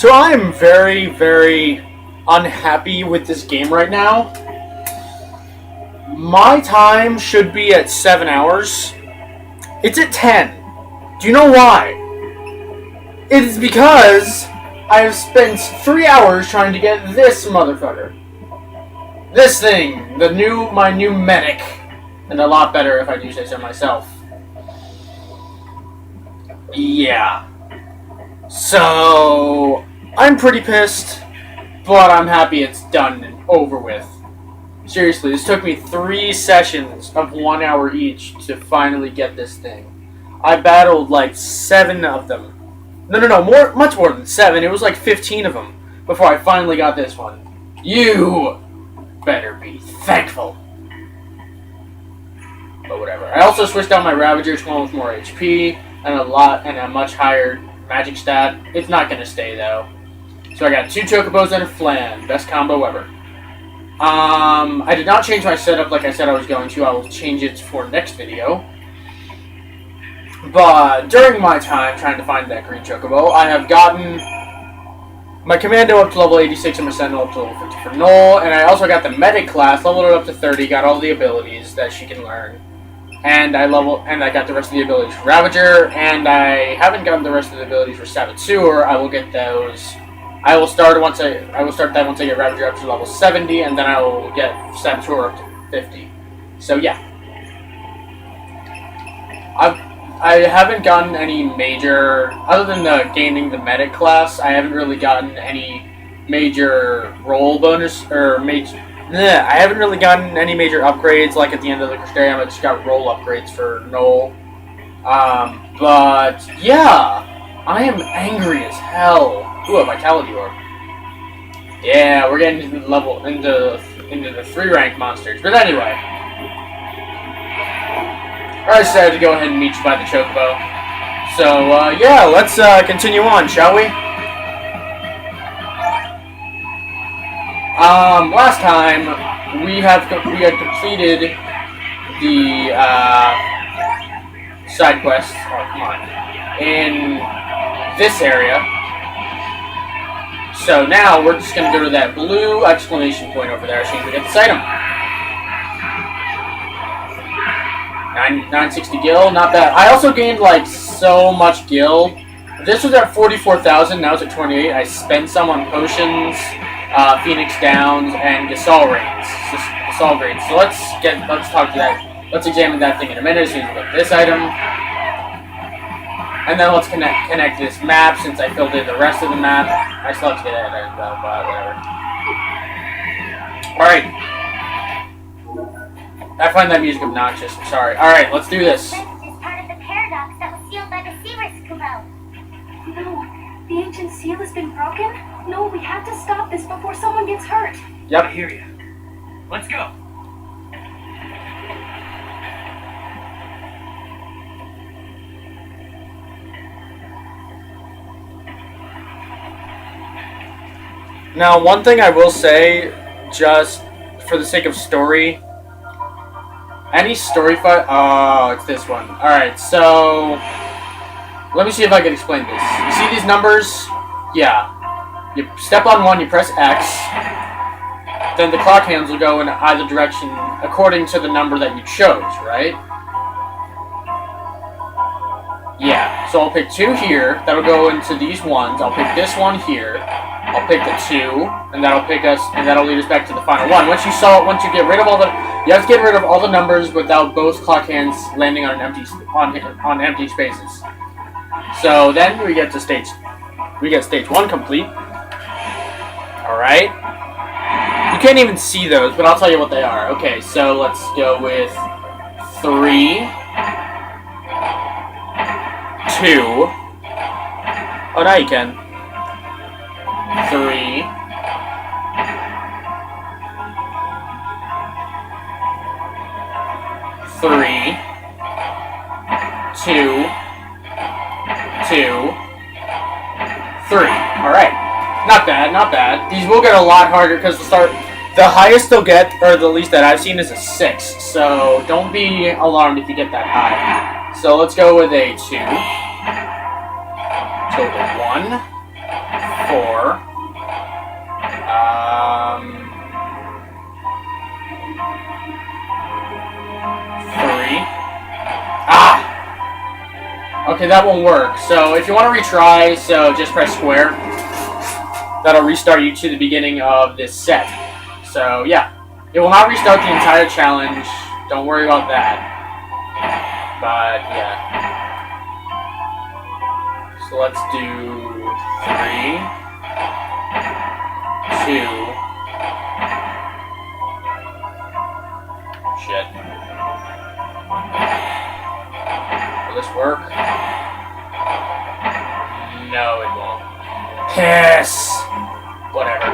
So I'm very, very unhappy with this game right now. My time should be at 7 hours. It's at 10. Do you know why? It is because I have spent 3 hours trying to get this motherfucker. This thing, my new medic. And a lot better if I do say so myself. Yeah. So, I'm pretty pissed, but I'm happy it's done and over with. Seriously, this took me 3 sessions of 1 hour each to finally get this thing. I battled like 7 of them. No, much more than 7. It was like 15 of them before I finally got this one. You better be thankful. But whatever. I also switched out my Ravager to one with more HP and a much higher magic stat. It's not gonna stay though. So I got 2 Chocobos and a Flan. Best combo ever. I did not change my setup like I said I was going to. I will change it for next video. But during my time trying to find that green Chocobo, I have gotten my Commando up to level 86 and my Sentinel up to level 50 for Null, and I also got the Medic class, leveled it up to 30, got all the abilities that she can learn. And I got the rest of the abilities for Ravager, and I haven't gotten the rest of the abilities for Saboteur. I will get those. I will start that once I get Ravager up to level 70, and then I will get Saboteur up to 50. So yeah. I haven't gotten any major, other than gaining the Medic class, I haven't really gotten any major roll bonus, I haven't really gotten any major upgrades, like at the end of the Crystarium. I just got roll upgrades for Null. But yeah, I am angry as hell. Ooh, a Vitality Orb. Yeah, we're getting into the 3-rank monsters. But anyway, I decided to go ahead and meet you by the Chocobo. So yeah, let's continue on, shall we? Last time we had completed the side quests. Oh, come on, in this area. So now we're just gonna go to that blue exclamation point over there, so we can get this item. 960 gil, not bad. I also gained like so much gil. This was at 44,000. Now it's at 28. I spent some on potions, Phoenix Downs, and Gasol Reigns. So let's talk to that. Let's examine that thing in a minute as soon as we get this item. And then let's connect this map since I filled in the rest of the map. I still have to get that item though, but whatever. Alright. I find that music obnoxious. I'm sorry. Alright, let's do this. This is part of the paradox that was sealed by the Seaver's Kubo. No, the ancient seal has been broken? No, we have to stop this before someone gets hurt. Yep. I hear you. Let's go. Now, one thing I will say, just for the sake of story, any story fight... Oh, it's this one. Alright, so... let me see if I can explain this. You see these numbers? Yeah. You step on one, you press X, then the clock hands will go in either direction according to the number that you chose, right? Yeah, so I'll pick 2 here, that'll go into these ones, I'll pick this one here, I'll pick the 2, and that'll lead us back to the final one. Once you get rid of all the, you have to get rid of all the numbers without both clock hands landing on on empty spaces. So then we get stage 1 complete. Alright. You can't even see those, but I'll tell you what they are. Okay, so let's go with 3, 2. Oh, now you can. 3. 3. 2. 2. 3. Alright. Not bad, not bad. These will get a lot harder because the highest they'll get, or the least that I've seen, is a 6. So don't be alarmed if you get that high. So let's go with a 2. Total 1. 4. 3. Ah! Okay, that won't work. So if you want to retry, so just press square. That'll restart you to the beginning of this set. So yeah, it will not restart the entire challenge. Don't worry about that. But yeah. So let's do 3, 2. Shit. Will this work? No, it won't. Piss! Whatever.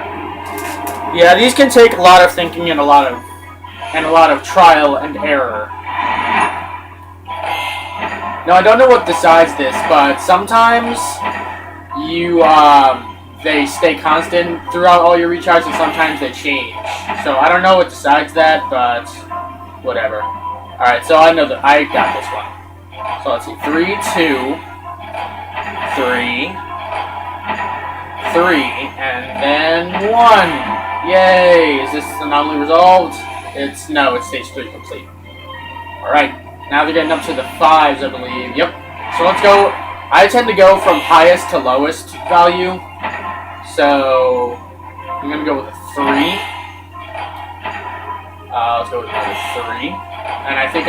Yeah, these can take a lot of thinking and a lot of trial and error. Now, I don't know what decides this, but sometimes they stay constant throughout all your retries, and sometimes they change. So I don't know what decides that, but whatever. Alright, so I know that I got this one. So let's see. 3, 2, 3, 3, and then 1. Yay! Is this anomaly resolved? No, it's stage 3 complete. Alright, now they're getting up to the 5s, I believe. Yep. So let's go. I tend to go from highest to lowest value. So I'm going to go with a 3. Let's go with another 3. And I think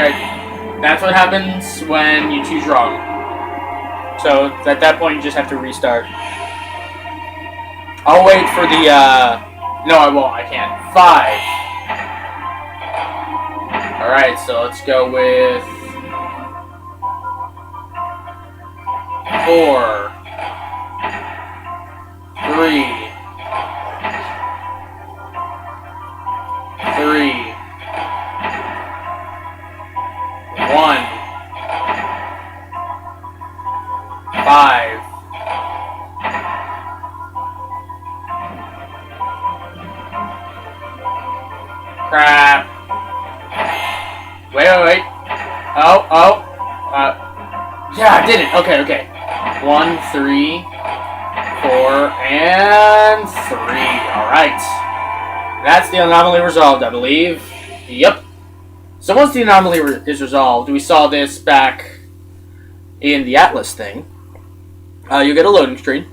that's what happens when you choose wrong. So at that point, you just have to restart. I'll wait for the, no, I won't. I can't. 5. Alright, so let's go with 4, 3, 3, 1, 5. Crap. Wait. Yeah, I did it. Okay. 1, 3, 4, and 3. Alright. That's the anomaly resolved, I believe. Yep. So once the anomaly is resolved, we saw this back in the Atlas thing. You get a loading screen.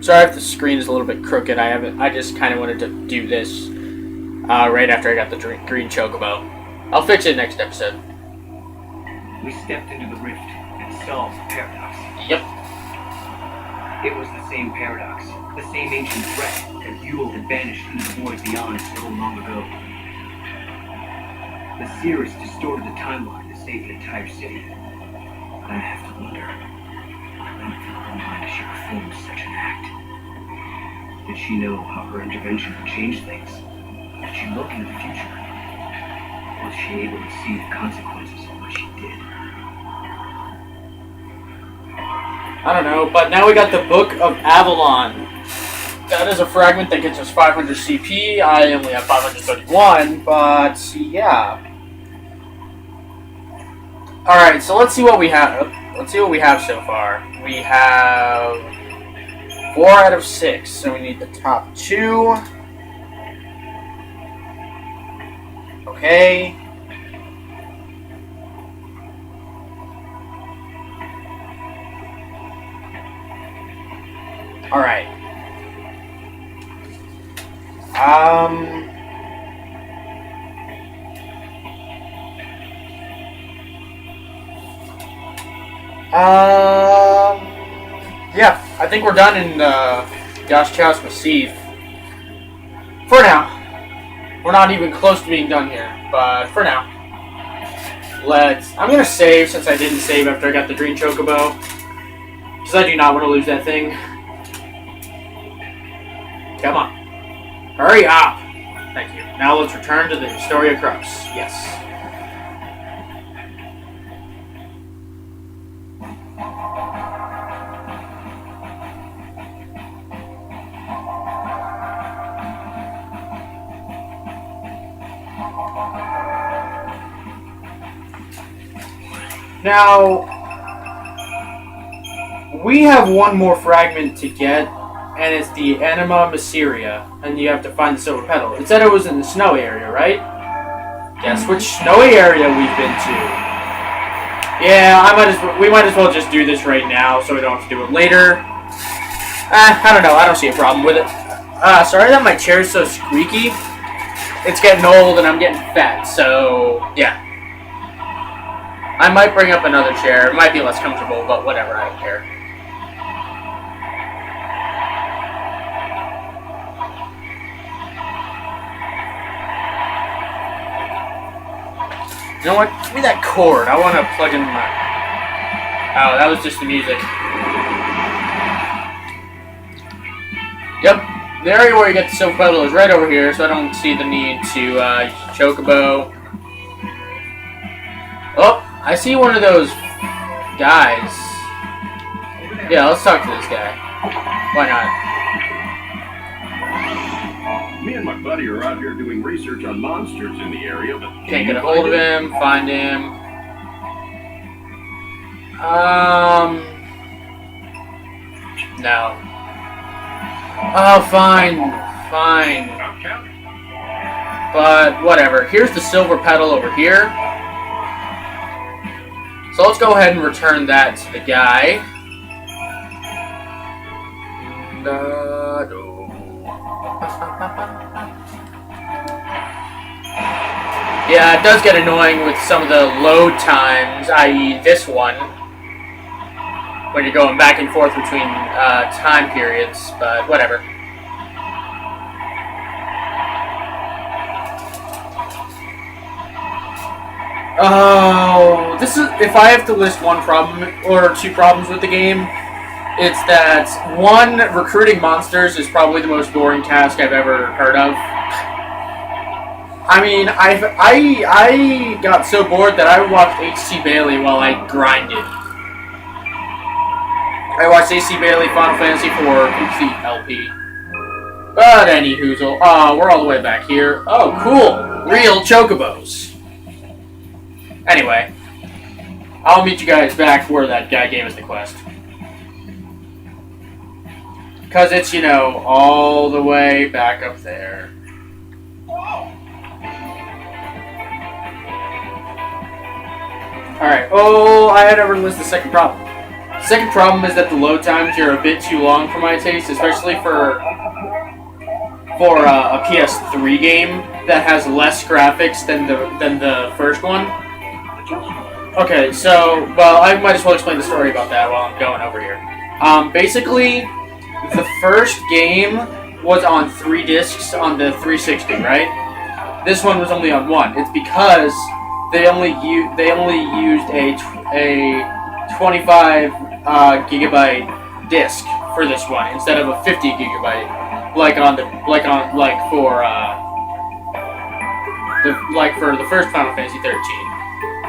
Sorry if the screen is a little bit crooked. I just kind of wanted to do this right after I got the green chocobo. I'll fix it next episode. We stepped into the rift and solved the paradox. Yep. It was the same paradox, the same ancient threat that Yule had banished from the void beyond so long ago. The Cirrus distorted the timeline to save an entire city. But I have to wonder, when did she perform such an act? Did she know how her intervention would change things? Did she look into the future? Was she able to see the consequences of what she did? I don't know, but now we got the Book of Avalon. That is a fragment that gets us 500 CP. I only have 531, but yeah. Alright, so let's see what we have. Let's see what we have so far. We have 4 out of 6, so we need the top 2. Okay. Alright. Yeah, I think we're done in Yaschas Massif. For now. We're not even close to being done here, but for now. I'm gonna save since I didn't save after I got the green chocobo. Because I do not want to lose that thing. Come on. Hurry up! Thank you. Now let's return to the Historia Crux. Yes. Now, we have one more fragment to get, and it's the Anima Mysteria, and you have to find the silver petal. It said it was in the snowy area, right? Guess which snowy area we've been to. Yeah, we might as well just do this right now, so we don't have to do it later. I don't know. I don't see a problem with it. Sorry that my chair is so squeaky. It's getting old and I'm getting fat, so yeah. I might bring up another chair. It might be less comfortable, but whatever. I don't care. You know what? Give me that cord. I want to plug in my... Oh, that was just the music. Yep. The area where you get the silver petal is right over here, so I don't see the need to use a chocobo. Oh, I see one of those guys. Yeah, let's talk to this guy. Why not? Me and my buddy are out here doing research on monsters in the area, but Can't get a hold of him, find him. No. Oh, fine. But, whatever. Here's the silver petal over here. So let's go ahead and return that to the guy. Yeah, it does get annoying with some of the load times, i.e. this one, when you're going back and forth between time periods, but whatever. Oh, this is, if I have to list one problem or two problems with the game, it's that one, recruiting monsters is probably the most boring task I've ever heard of. I mean, I got so bored that I watched H.C. Bailey while I grinded. I watched H.C. Bailey Final Fantasy IV complete LP. But anywhoozle, we're all the way back here. Oh, cool, real chocobos. Anyway, I'll meet you guys back where that guy gave us the quest. Because it's, you know, all the way back up there. Alright, I had to list the second problem. The second problem is that the load times are a bit too long for my taste, especially for a PS3 game that has less graphics than the first one. Okay, so, well, I might as well explain the story about that while I'm going over here. Basically, the first game was on 3 discs on the 360, right? This one was only on 1. It's because they only used a 25 gigabyte disc for this one instead of a 50 gigabyte for the first Final Fantasy 13,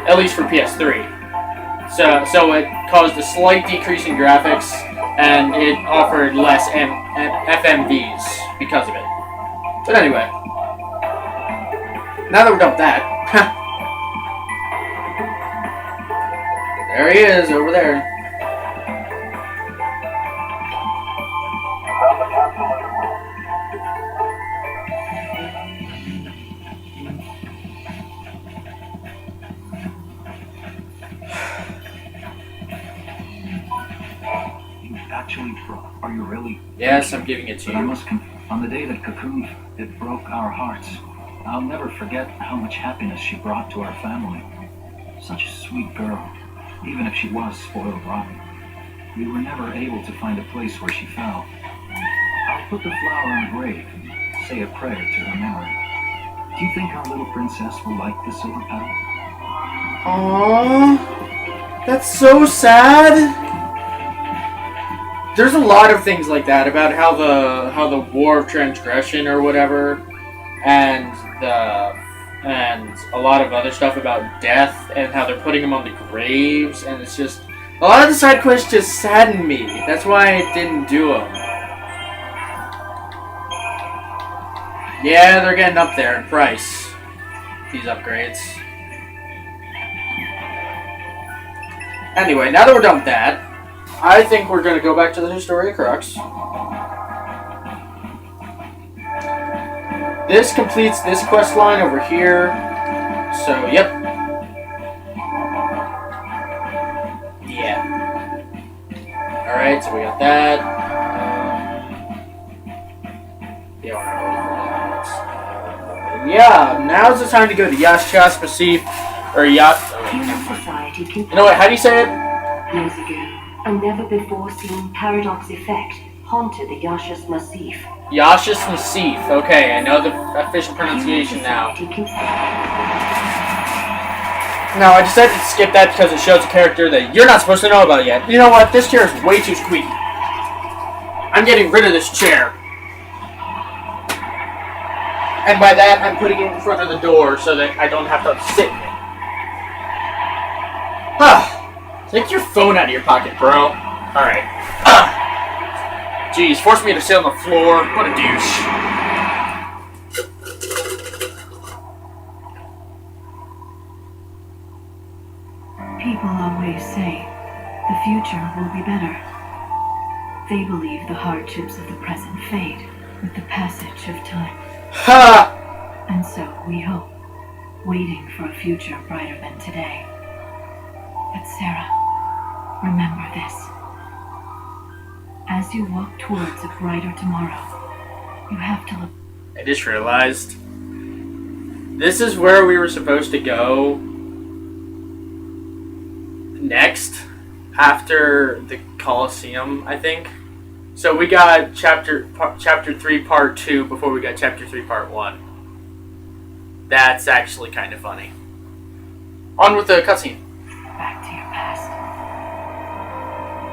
at least for PS3. So it caused a slight decrease in graphics, and it offered less FMVs because of it. But anyway, now that we're done with that, there he is, over there. Are you really? Yes, I'm giving it to But I you. must on the day that Cocoon, it broke our hearts. I'll never forget how much happiness she brought to our family. Such a sweet girl, even if she was spoiled rotten. We were never able to find a place where she fell. I'll put the flower on her grave and say a prayer to her memory. Do you think our little princess will like the silver petal? Aww, that's so sad. There's a lot of things like that about how the War of Transgression or whatever, and a lot of other stuff about death and how they're putting them on the graves, and it's just a lot of the side quests just sadden me. That's why I didn't do them. Yeah, they're getting up there in price, these upgrades. Anyway, now that we're done with that, I think we're going to go back to the Historia Crux. This completes this quest line over here. So, yep. Yeah. Alright, so we got that. Yeah, now's the time to go to Yaschas Massif, or Human society can. You know what? How do you say it? Years ago, a never-before-seen paradox effect haunted the Yaschas Massif. Yaschas Massif. Okay, I know the official pronunciation now. Now, I decided to skip that because it shows a character that you're not supposed to know about yet. You know what? This chair is way too squeaky. I'm getting rid of this chair. And by that, I'm putting it in front of the door so that I don't have to sit in it. Take your phone out of your pocket, bro. Alright. Jeez, force me to sit on the floor. What a douche. People always say the future will be better. They believe the hardships of the present fade with the passage of time. Ha! And so we hope, waiting for a future brighter than today. But Sarah, remember this. As you walk towards a brighter tomorrow, you have to look. I just realized this is where we were supposed to go next after the Colosseum, I think. So we got chapter 3 part 2 before we got chapter 3 part 1. That's actually kind of funny. On with the cutscene. Back to your past.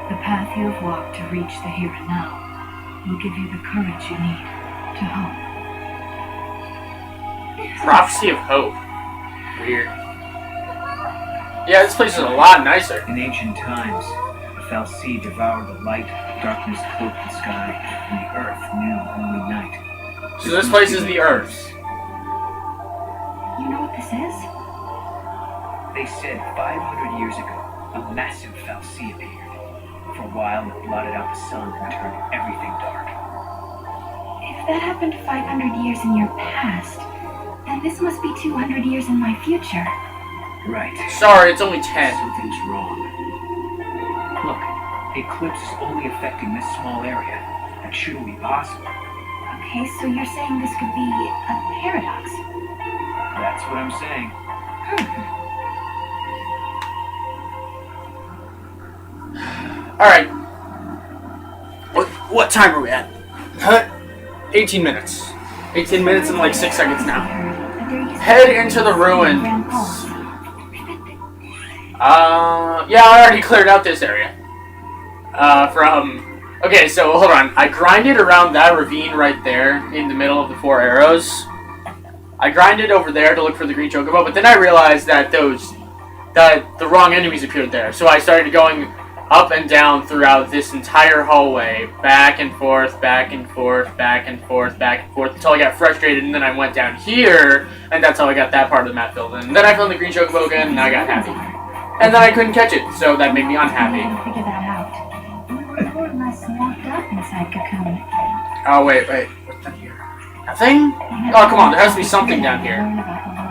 The path you have walked to reach the here and now will give you the courage you need to hope. Prophecy of Hope. Weird. Yeah, this place is a lot nicer. In ancient times, the foul sea devoured the light, darkness cloaked the sky, and the earth knew only night. So this place is the Earth. You know what this is? They said 500 years ago, a massive foul sea appeared. For a while, it blotted out the sun and turned everything dark. If that happened 500 years in your past, then this must be 200 years in my future. Right. Sorry, it's only 10. Something's wrong. Look, the eclipse is only affecting this small area. That shouldn't be possible. Okay, so you're saying this could be a paradox? That's what I'm saying. Alright. What time are we at? 18 minutes. 18 minutes and like 6 seconds now. Head into the ruins. Yeah, I already cleared out this area. Okay, so hold on. I grinded around that ravine right there in the middle of the 4 arrows. I grinded over there to look for the green chocobo, but then I realized that the wrong enemies appeared there. So I started going up and down throughout this entire hallway, back and forth, back and forth, back and forth, back and forth, until I got frustrated, and then I went down here, and that's how I got that part of the map filled in. And then I found the green chocobo again, and I got happy. And then I couldn't catch it, so that made me unhappy. I figure that out. We were more or less locked up inside Cocoon. Oh, wait. What's down here? Nothing? Oh, come on, there has to be something down here.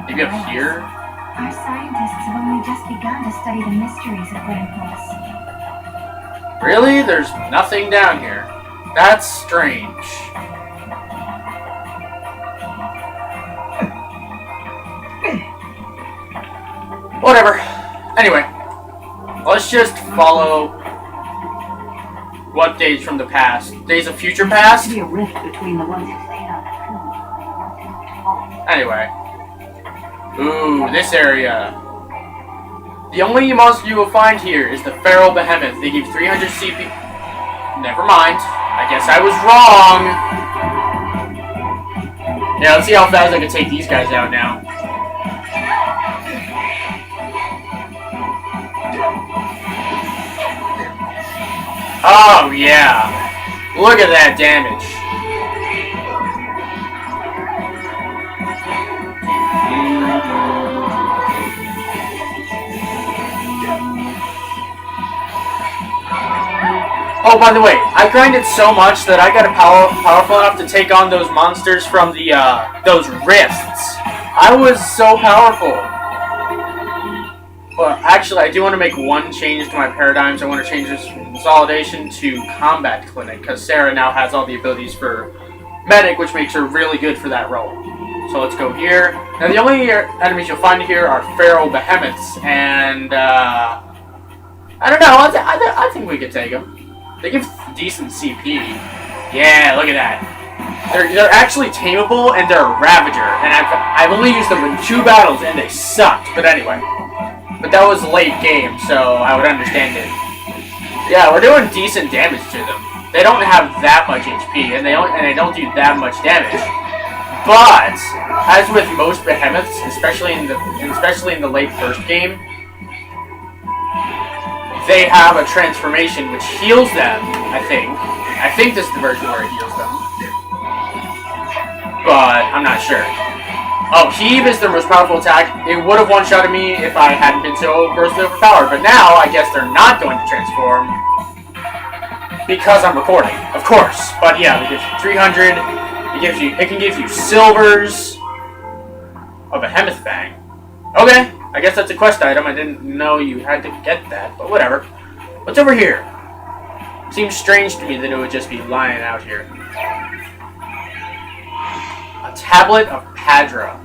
Maybe up here? Our scientists have only just begun to study the mysteries of Grand Pulse. Really? There's nothing down here. That's strange. Whatever. Anyway, let's just follow what days from the past. Days of future past? There must be a rift between the ones who stayed on the Anyway. Ooh, this area. The only monster you will find here is the Feral Behemoth. They give 300 CP. Never mind. I guess I was wrong. Yeah, let's see how fast I can take these guys out now. Oh, yeah. Look at that damage. Oh, by the way, I grinded so much that I got powerful enough to take on those monsters from the, those rifts. I was so powerful. But actually, I do want to make one change to my paradigms. I want to change this from Consolidation to Combat Clinic, because Sarah now has all the abilities for Medic, which makes her really good for that role. So let's go here. Now, the only enemies you'll find here are Feral Behemoths, and, I don't know, I think we could take them. They give decent CP. Yeah, look at that. They're actually tameable, and they're a Ravager, and I've only used them in 2 battles, and they sucked, but anyway. But that was late game, so I would understand it. Yeah, we're doing decent damage to them. They don't have that much HP, and they don't do that much damage. But as with most behemoths, especially in the late first game, they have a transformation which heals them. I think this is the version where it heals them, but I'm not sure. Oh, Heave is their most powerful attack. It would have one-shotted me if I hadn't been so grossly overpowered, but now I guess they're not going to transform because I'm recording, of course. But yeah, it gives you 300. It can give you silvers of a Behemoth Fang. Okay, I guess that's a quest item. I didn't know you had to get that, but whatever. What's over here? Seems strange to me that it would just be lying out here. A tablet of Padra.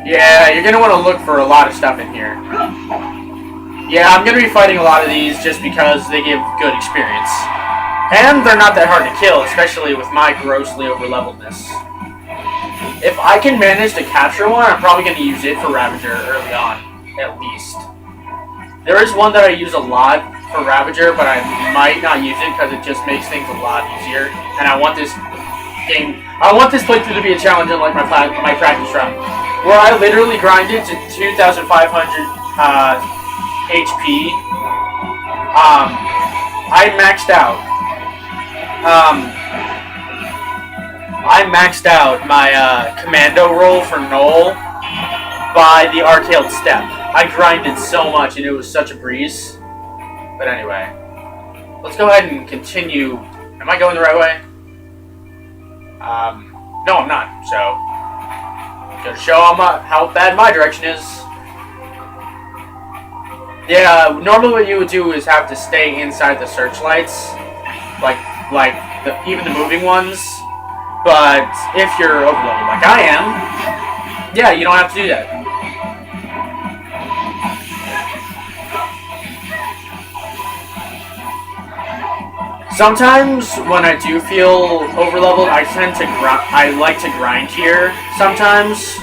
Yeah, you're going to want to look for a lot of stuff in here. Yeah, I'm going to be fighting a lot of these just because they give good experience. And they're not that hard to kill, especially with my grossly overleveledness. If I can manage to capture one, I'm probably going to use it for Ravager early on, at least. There is one that I use a lot for Ravager, but I might not use it because it just makes things a lot easier. And I want this playthrough to be a challenge unlike my practice run, where I literally grinded to 2,500 HP. I maxed out. I maxed out my commando roll for Knoll by the Arcade Step. I grinded so much and it was such a breeze. But anyway, let's go ahead and continue. Am I going the right way? No, I'm not. So, gonna show how bad my direction is. Yeah, normally what you would do is have to stay inside the searchlights, even the moving ones. But if you're overloaded like I am, yeah, you don't have to do that. Sometimes when I do feel overleveled, I like to grind here. Sometimes,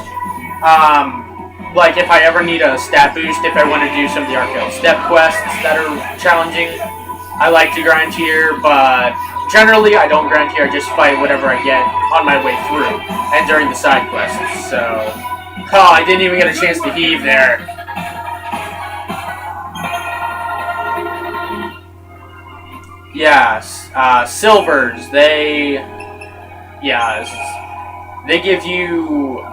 like if I ever need a stat boost, if I want to do some of the Arcade Step quests that are challenging, I like to grind here. But generally, I don't grind here. I just fight whatever I get on my way through and during the side quests. So, oh, I didn't even get a chance to heave there. Yes, silvers, they give you,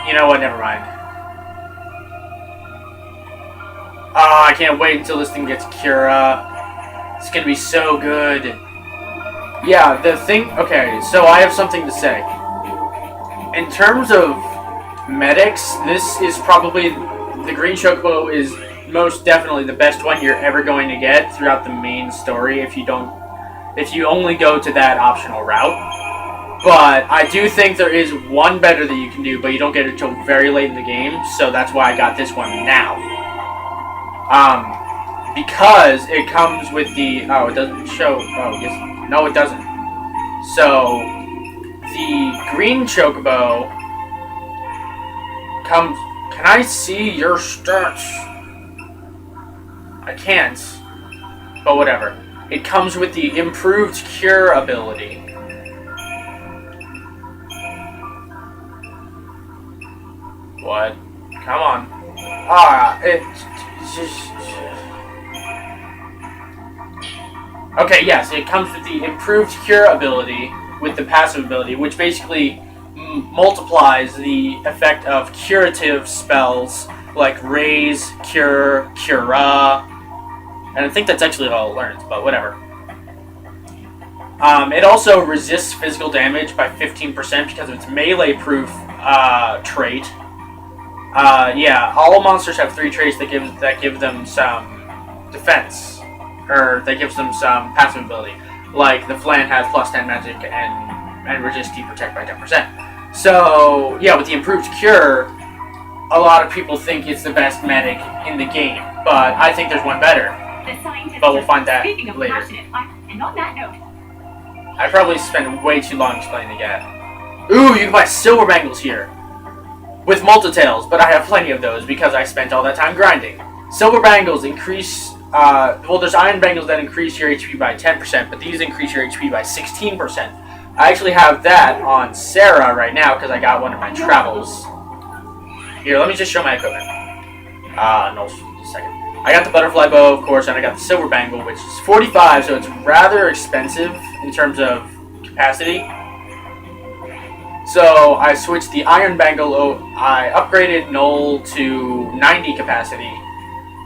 you know what, never mind. Oh, I can't wait until this thing gets Cura. It's gonna be so good. Yeah, okay, so I have something to say. In terms of medics, this is probably, the Green Chocobo is most definitely the best one you're ever going to get throughout the main story if you only go to that optional route. But I do think there is one better that you can do, but you don't get it until very late in the game, so that's why I got this one now. Because it comes with the, it doesn't show, yes, no it doesn't. So, the Green Chocobo comes, can I see your stats? I can't, but whatever. It comes with the improved cure ability. What? Come on. Okay, yes, it comes with the improved cure ability with the passive ability, which basically multiplies the effect of curative spells like Raise, Cure, Cura, And I think that's actually all it learns, but whatever. It also resists physical damage by 15% because of its melee-proof trait. Yeah, all monsters have 3 traits that give them some defense, or that gives them some passive ability. Like the Flan has +10 magic and resist deep protect by 10%. So yeah, with the improved cure, a lot of people think it's the best medic in the game, but I think there's one better. But we'll find that later. And on that note, I probably spent way too long explaining it. Ooh, you can buy silver bangles here with multitails, but I have plenty of those because I spent all that time grinding. Silver bangles increase. Well, there's iron bangles that increase your HP by 10%, but these increase your HP by 16%. I actually have that on Sarah right now because I got one of my travels. Here, let me just show my equipment. No, just a second. I got the butterfly bow, of course, and I got the silver bangle, which is 45, so it's rather expensive in terms of capacity. So I switched the iron bangle. I upgraded Null to 90 capacity,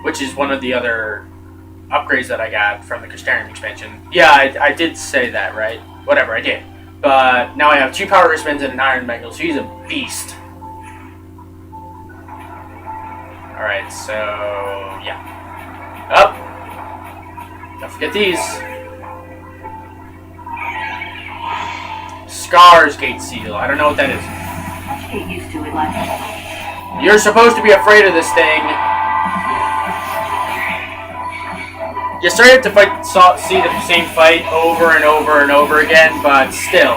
which is one of the other upgrades that I got from the Crystarium expansion. Yeah, I did say that, right? Whatever, I did. But now I have 2 power wristbands and an iron bangle, so he's a beast. Alright, so yeah. Up. Don't forget these. Scars Gate Seal. I don't know what that is. Get used to it, lad. You're supposed to be afraid of this thing. You started to see the same fight over and over and over again, but still.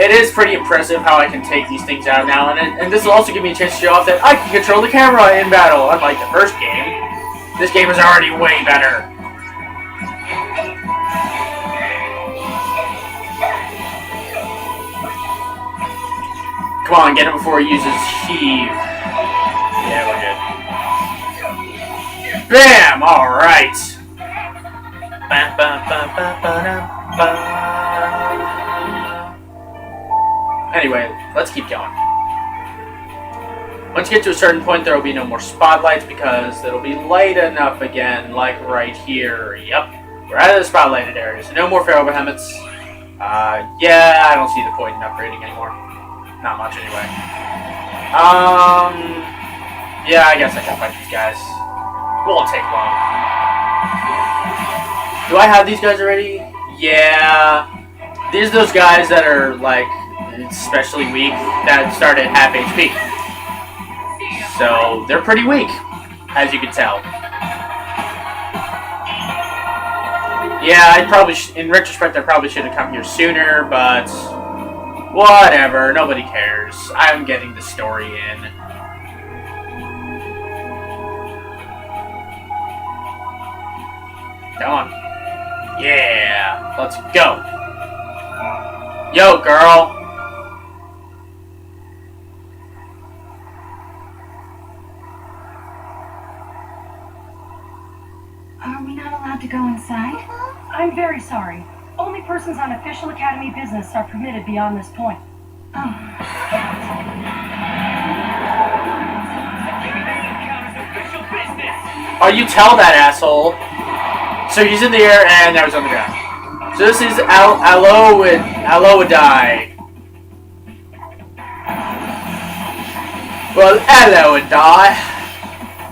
It is pretty impressive how I can take these things out now, and this will also give me a chance to show off that I can control the camera in battle, unlike the first game. This game is already way better. Come on, get him before he uses heave. Yeah, we're good. Bam! Alright. Anyway, let's keep going. Once you get to a certain point, there will be no more spotlights because it'll be light enough again, like right here. Yep, we're out of the spotlighted area, so no more Pharaoh Behemoths. Yeah, I don't see the point in upgrading anymore. Not much anyway. Yeah, I guess I can fight these guys. Won't take long. Do I have these guys already? Yeah. These are those guys that are, like, especially weak, that start at half HP. So, they're pretty weak, as you can tell. Yeah, in retrospect, I probably should have come here sooner, but whatever, nobody cares. I'm getting the story in. Come on. Yeah, let's go. Yo, girl. are we not allowed to go inside? I'm very sorry. Only persons on official Academy business are permitted beyond this point. Oh. Oh, you tell that asshole. So he's in the air and now he's on the ground. So this is Aloidai. Well, Aloidai.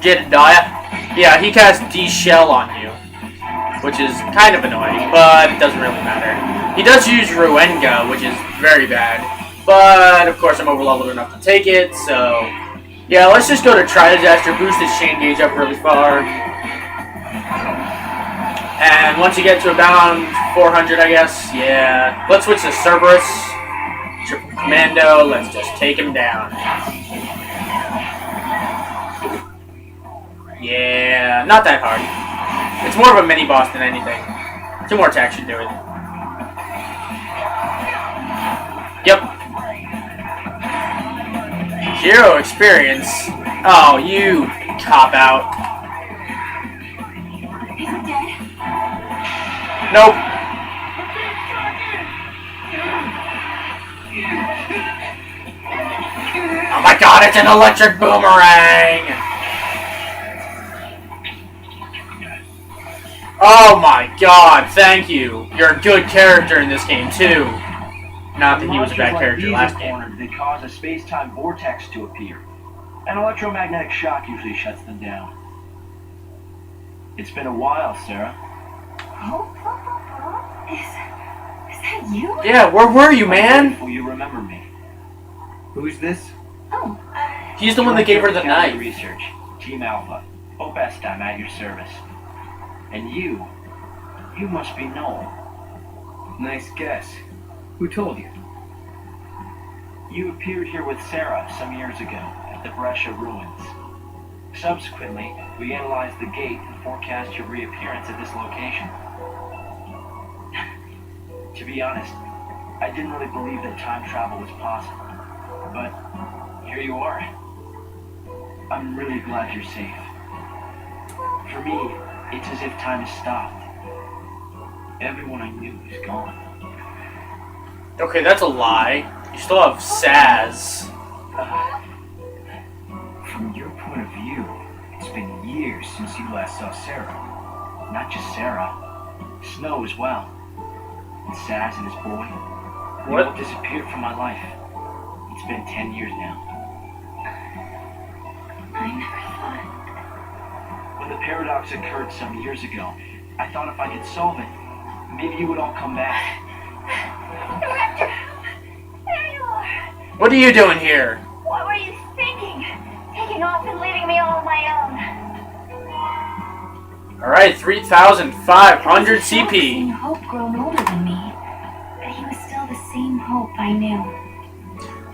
Jedediah. Yeah, he casts D-Shell on you, which is kind of annoying, but it doesn't really matter. He does use Ruenga, which is very bad, but of course I'm overleveled enough to take it, so yeah, let's just go to Tri-Disaster, boost his chain gauge up really far. And once you get to about 400, I guess, yeah. Let's switch to Cerberus. Triple Commando, let's just take him down. Yeah, not that hard. It's more of a mini-boss than anything. 2 more attacks should do it. Yep. 0 experience. Oh, you cop-out. Is it dead? Nope. Oh my god, it's an electric boomerang! Oh my god, thank you. You're a good character in this game, too. Not that he was a bad character last game. They cause a space-time vortex to appear. An electromagnetic shock usually shuts them down. It's been a while, Sarah. Is that you? Yeah, where were you, man? Will you remember me? Who's this? Oh, He's the one that gave her the County knife. Research, Team Alpha. Best, I'm at your service. And you must be Noel. Nice guess. Who told you? You appeared here with Sarah some years ago at the Brescia ruins. Subsequently, we analyzed the gate and forecast your reappearance at this location. To be honest, I didn't really believe that time travel was possible. But here you are. I'm really glad you're safe. For me, it's as if time has stopped. Everyone I knew is gone. Okay, that's a lie. You still have Saz. From your point of view, it's been years since you last saw Sarah. Not just Sarah, Snow as well. And Saz and his boy. They What? all disappeared from my life. It's been 10 years now. I never thought. When the paradox occurred some years ago, I thought if I could solve it, maybe you would all come back. Director! There you are! What are you doing here? What were you thinking? Taking off and leaving me all on my own. Alright, 3,500 Seeing CP. Hope grown older than me, but he was still the same Hope I knew.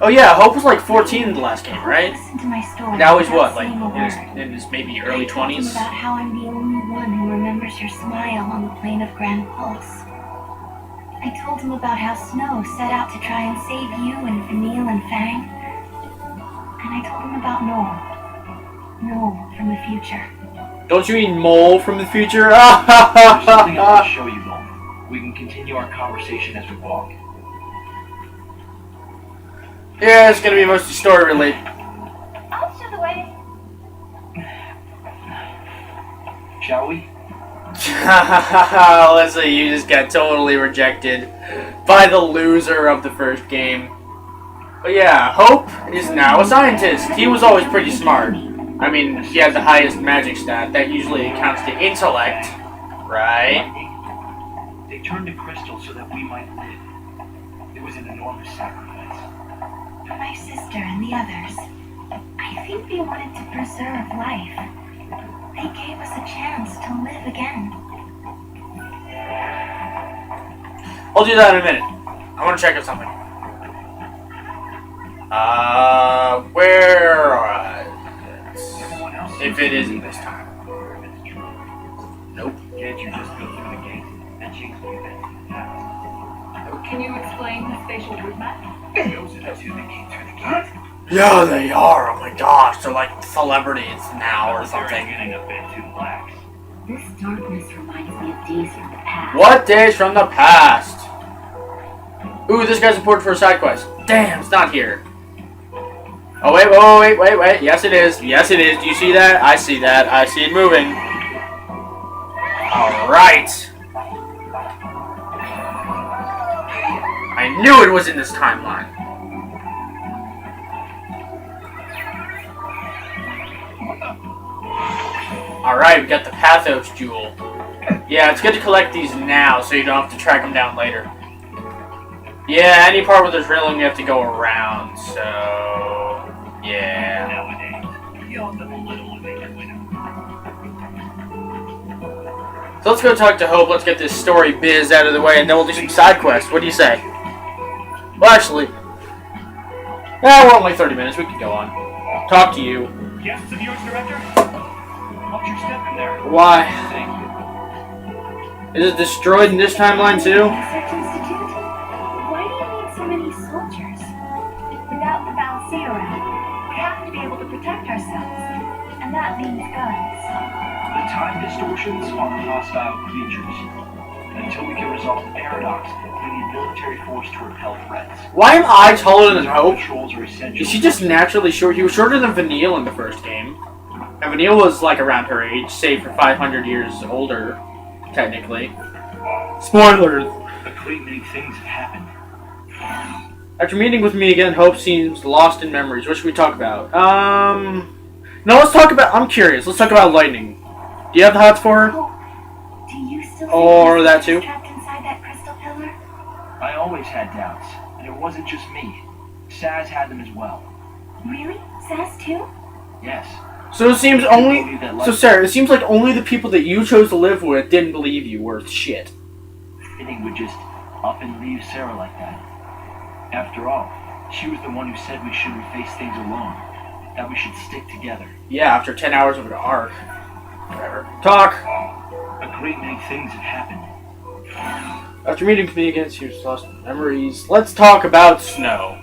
Oh yeah, Hope was like 14 in the last game, right? Listen to my story. Now he's without what, like saying a word. in his maybe early I told him 20s? about how I'm the only one who remembers your smile on the plane of Grand Pulse. I told him about how Snow set out to try and save you and Vanille and Fang. And I told him about Noel. Noel from the future. Don't you mean Mole from the future? There's something I want to show you both. We can continue our conversation as we walk. Yeah, it's gonna be mostly story related. I'll show the way. Shall we? Leslie, you just got totally rejected by the loser of the first game. But yeah, Hope is now a scientist. He was always pretty smart. I mean, he had the highest magic stat. That usually counts to intellect, right? They turned to crystal so that we might live. It was an enormous sacrifice. For my sister and the others, I think they wanted to preserve life. They gave us a chance to live again. I'll do that in a minute. I want to check out something. Where? Everyone else If it isn't this time. Nope. Can't you just go through the gate and change the events in the past? Can you explain the spatial route map? Those are the two that came through the gate. Yeah, they are. Oh my gosh, they're like celebrities now or They're something. getting a bit too lax. This darkness reminds me of days from the past. What days from the past? Ooh, this guy's important for a side quest. Damn, it's not here. Oh, wait. Yes, it is. Yes, it is. Do you see that? I see that. I see it moving. Alright. I knew it was in this timeline. Alright, we got the Pathos Jewel. Yeah, it's good to collect these now so you don't have to track them down later. Yeah, any part where there's railing you have to go around, so... yeah. Nowadays, you all have a little to make it winner. So let's go talk to Hope, let's get this story biz out of the way, and then we'll do some side quests. What do you say? Well, actually... yeah, we're only 30 minutes, we can go on. Talk to you. Yes, Senor Director? Watch your step in there. Why? Thank you. Is it destroyed in this timeline too? Research Institute? Why do you need so many soldiers? Without the Valsea around, we have to be able to protect ourselves. And that means guns. The time distortions are hostile creatures. Until we can resolve the paradox, we need military force to repel threats. Why am I taller than Hope? Patrols are essential. Is she just naturally short? He was shorter than Vanille in the first game. And Vanille was like around her age, save for 500 years older. technically. Spoilers! A great many things have happened. After meeting with me again, Hope seems lost in memories. What should we talk about? No, let's talk about... I'm curious. Let's talk about Lightning. Do you have the hots for her? Oh, do you still Or think that too? trapped inside that crystal pillar? I always had doubts, and it wasn't just me. Saz had them as well. Really? Sass too? Yes. So it seems only... So Sarah, it seems like only the people that you chose to live with didn't believe you worth shit. Fitting would just up and leave Sarah like that. After all, she was the one who said we shouldn't face things alone. That we should stick together. Yeah, after 10 hours of an arc. Whatever. Talk! A great many things have happened. After meeting with me again, she was lost in memories. Let's talk about Snow.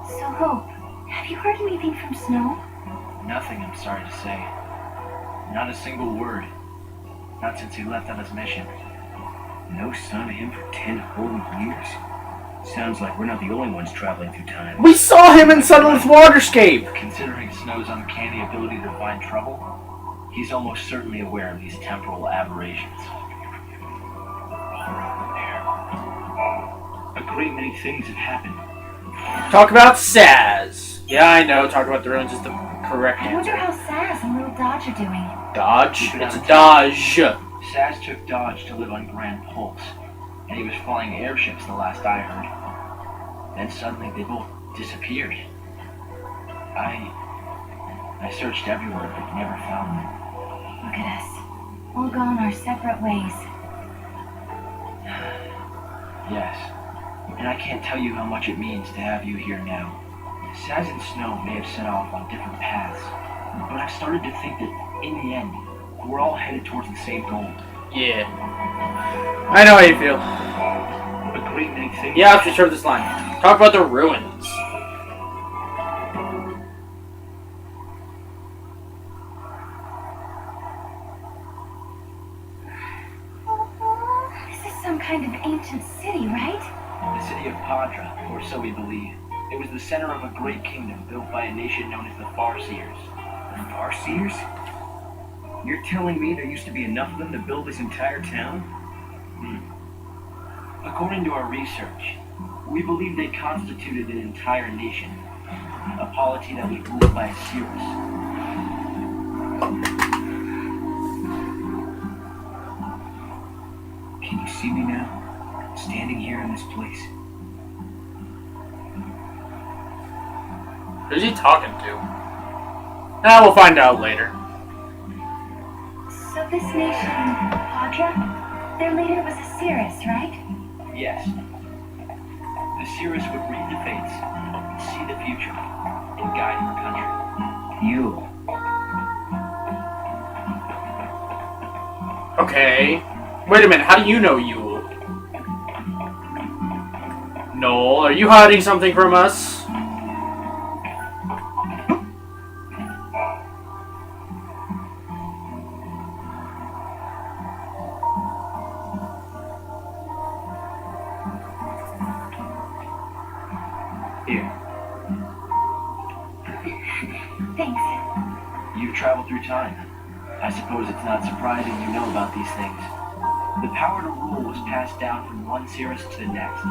So, Hope, have you heard anything from Snow? Nothing, I'm sorry to say. Not a single word. Not since he left on his mission. No sign of him for 10 whole years? Sounds like we're not the only ones traveling through time. We saw him in Sunless Waterscape! Considering Snow's uncanny ability to find trouble, he's almost certainly aware of these temporal aberrations. A great many things have happened. Talk about Saz. Yeah, I know, talk about the ruins is the correct I wonder answer. how Sass and Little Dodge are doing. Dodge? It's a Dodge. Saz took Dodge to live on Grand Pulse, and he was flying airships the last I heard. Then suddenly they both disappeared. I searched everywhere but never found them. Look at us. All gone our separate ways. Yes, and I can't tell you how much it means to have you here now. Saz and Snow may have set off on different paths, but I've started to think that, in the end, we're all headed towards the same goal. Yeah. I know how you feel. A great many things. Yeah, I've just heard this line. Talk about the ruins. This is some kind of ancient city, right? The city of Padra, or so we believe. It was the center of a great kingdom built by a nation known as the Farseers. The Farseers? You're telling me there used to be enough of them to build this entire town? According to our research, we believe they constituted an entire nation. A polity that was ruled by a Cirrus. Can you see me now? Standing here in this place? Who's he talking to? We'll find out later. So this nation, Padra, their leader was a Cirrus, right? Yes. The Cirrus would read the fates, see the future, and guide your country. You. Okay. Wait a minute, how do you know Yule? Noel, are you hiding something from us? Here. Thanks. You've traveled through time. I suppose it's not surprising you know about these things. The power to rule was passed down from one Cirrus to the next.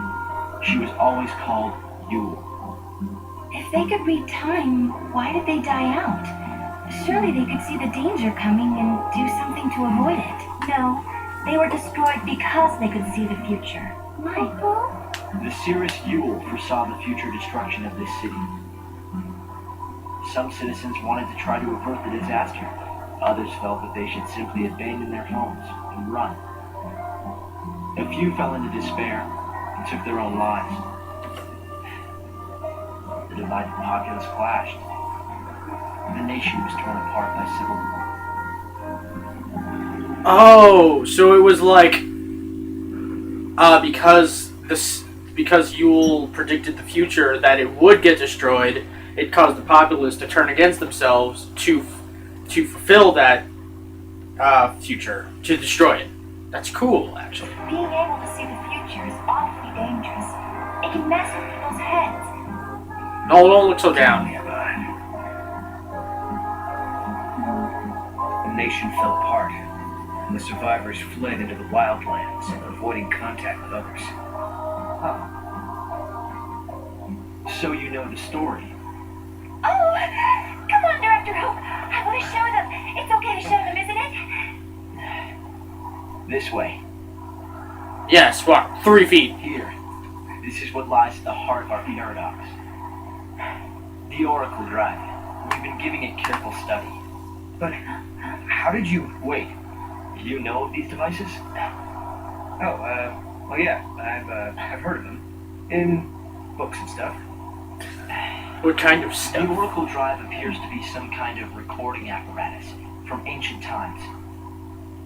She was always called Yule. If they could read time, why did they die out? Surely they could see the danger coming and do something to avoid it. No, they were destroyed because they could see the future. Michael? The Cirrus Yule foresaw the future destruction of this city. Some citizens wanted to try to avert the disaster. Others felt that they should simply abandon their homes and run. A few fell into despair and took their own lives. The divided populace clashed. The nation was torn apart by civil war. Oh, so it was like because Yule predicted the future that it would get destroyed, it caused the populace to turn against themselves to fulfill that future, to destroy it. That's cool, actually. Being able to see the future is awfully dangerous. It can mess with people's heads. No, don't look so down. The nation fell apart. and the survivors fled into the wildlands, avoiding contact with others. Oh. So you know the story. Oh, come on, Director Hope. I want to show them. It's okay to show them, isn't it? This way. Yes, what? 3 feet. Here. This is what lies at the heart of our paradox. The Oracle Drive. We've been giving it careful study. But how did you... Wait. You know of these devices? Oh, well, yeah. I've heard of them. In books and stuff. What kind of The stuff? Oracle Drive appears to be some kind of recording apparatus from ancient times.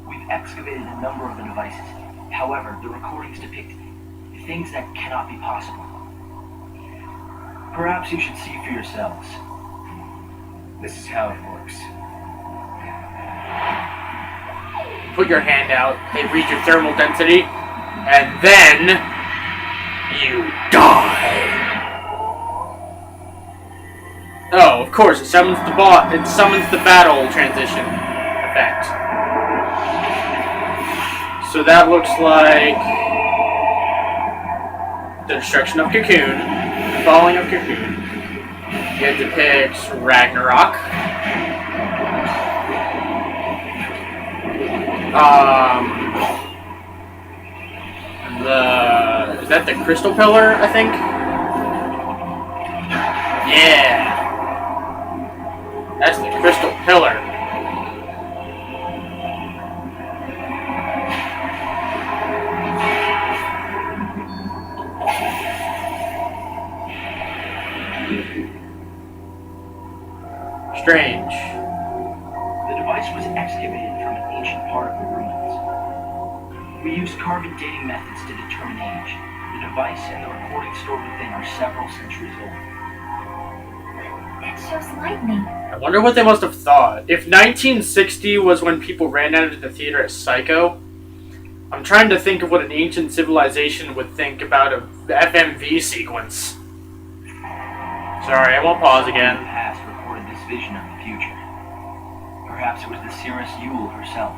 We've excavated a number of the devices. However, the recordings depict things that cannot be possible. Perhaps you should see for yourselves. This is how it works. Put your hand out, they read your thermal density, and then you die. Oh, of course, it summons the battle transition effect. So that looks like the destruction of Cocoon, the falling of Cocoon. It depicts Ragnarok. Is that the crystal pillar, I think? Yeah. That's the crystal pillar. Strange. The device was excavated from an ancient part of the ruins. We used carbon dating methods to determine age. The device and the recording stored within are several centuries old. It shows lightning. I wonder what they must have thought. If 1960 was when people ran out of the theater at Psycho, I'm trying to think of what an ancient civilization would think about a FMV sequence. Sorry, I won't pause again. The past recorded this vision of the future. Perhaps it was the Cirrus Yule herself.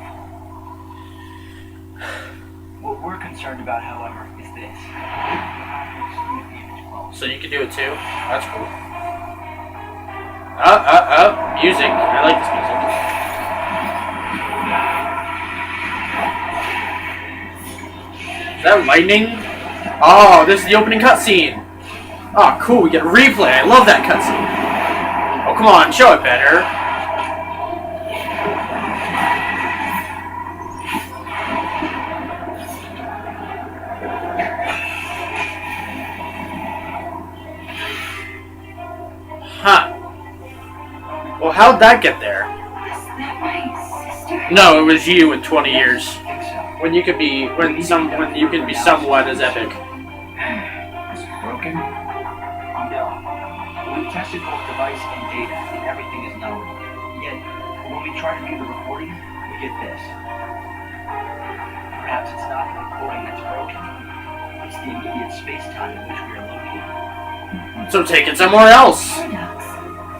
What we're concerned about, however, is this. So you can do it too? That's cool. Music. I like this music. Is that lightning? Oh, this is the opening cutscene. Oh, cool, we get a replay. I love that cutscene. Oh, come on, show it better. Huh. Well, how'd that get there? Was that my sister? No, it was you in 20 years. I think so. When you could be when you can be somewhat as epic. Is it broken? No. We tested both device and data, and everything is normal. Yet, when we try to view the recording, we get this. Perhaps it's not the recording that's broken. It's the immediate space-time in which we are located. So take it somewhere else. Paradox.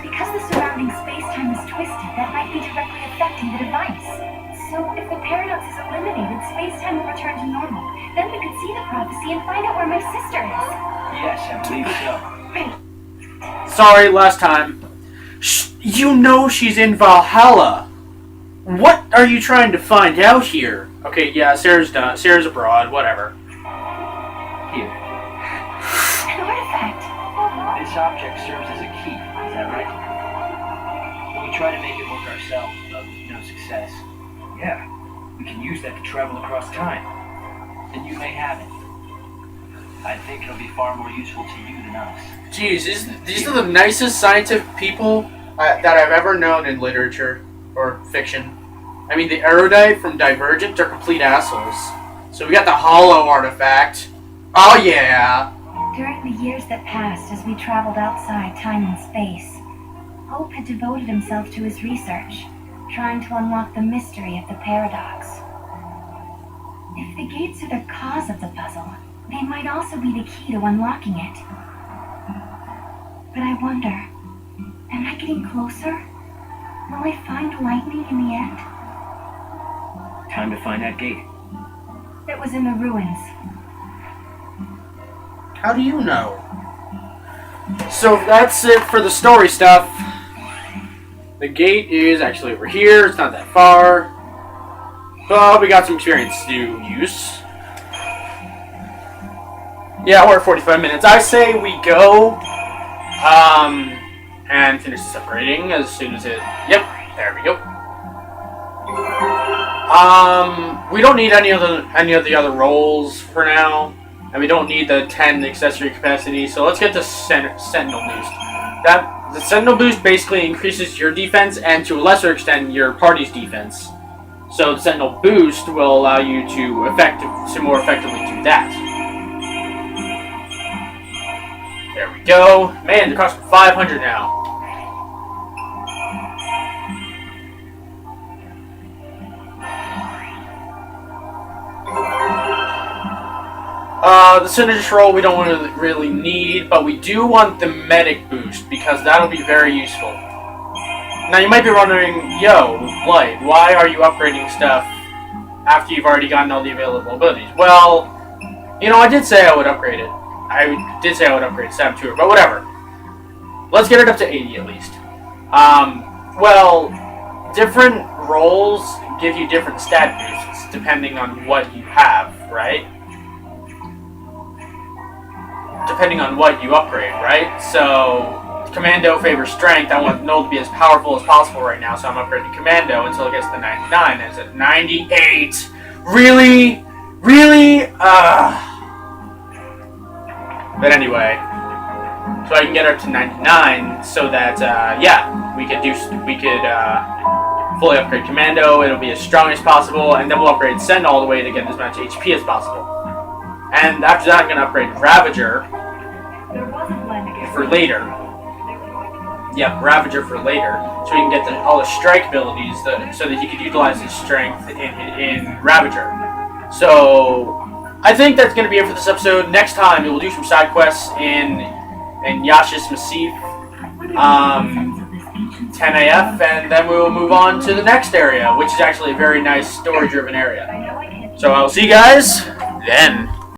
Because the surrounding space-time is twisted, that might be directly affecting the device. So if the paradox is eliminated, space-time will return to normal. Then we could see the prophecy and find out where my sister is. Yes, I believe so. Sorry, last time. You know she's in Valhalla. What are you trying to find out here? Okay, yeah, Sarah's done. Sarah's abroad. Whatever. Here. An artifact. This object serves as a key, is that right? We try to make it work ourselves, but with no success. Yeah, we can use that to travel across time. Then you may have it. I think it'll be far more useful to you than us. Jeez, these are the nicest scientific people that I've ever known in literature or fiction. I mean, the erudite from Divergent are complete assholes. So we got the hollow artifact. Oh yeah! During the years that passed as we traveled outside time and space, Hope had devoted himself to his research, trying to unlock the mystery of the paradox. If the gates are the cause of the puzzle, they might also be the key to unlocking it. But I wonder, am I getting closer? Will I find lightning in the end? Time to find that gate. It was in the ruins. How do you know? So that's it for the story stuff. The gate is actually over here. It's not that far. But we got some experience to use. Yeah, we're at 45 minutes. I say we go and finish separating as soon as it... Yep, there we go. We don't need any of the other roles for now. And we don't need the 10 accessory capacity, so let's get the Sentinel boost. The Sentinel boost basically increases your defense and to a lesser extent your party's defense. So the Sentinel boost will allow you to more effectively do that. There we go. Man, it costs 500 now. The Synergist roll we don't really need, but we do want the Medic boost, because that'll be very useful. Now you might be wondering, yo, Light, why are you upgrading stuff after you've already gotten all the available abilities? Well, you know, I did say I would upgrade it. I did say I would upgrade Saboteur, but whatever. Let's get it up to 80 at least. Well, different roles give you different stat boosts depending on what you have, right? Depending on what you upgrade, right? So, Commando favors Strength. I want Null to be as powerful as possible right now, so I'm upgrading Commando until it gets to 99. And it's at 98. Really? Really? But anyway, so I can get her to 99, so that yeah, we could fully upgrade Commando. It'll be as strong as possible, and then we'll upgrade Send all the way to get as much HP as possible. And after that, I'm gonna upgrade Ravager for later. Yep, Ravager for later, so we can get all the strike abilities, so that he could utilize his strength in Ravager. So I think that's going to be it for this episode. Next time, we will do some side quests in Yaschas Massif, 10 AF, and then we will move on to the next area, which is actually a very nice story-driven area. So I will see you guys then.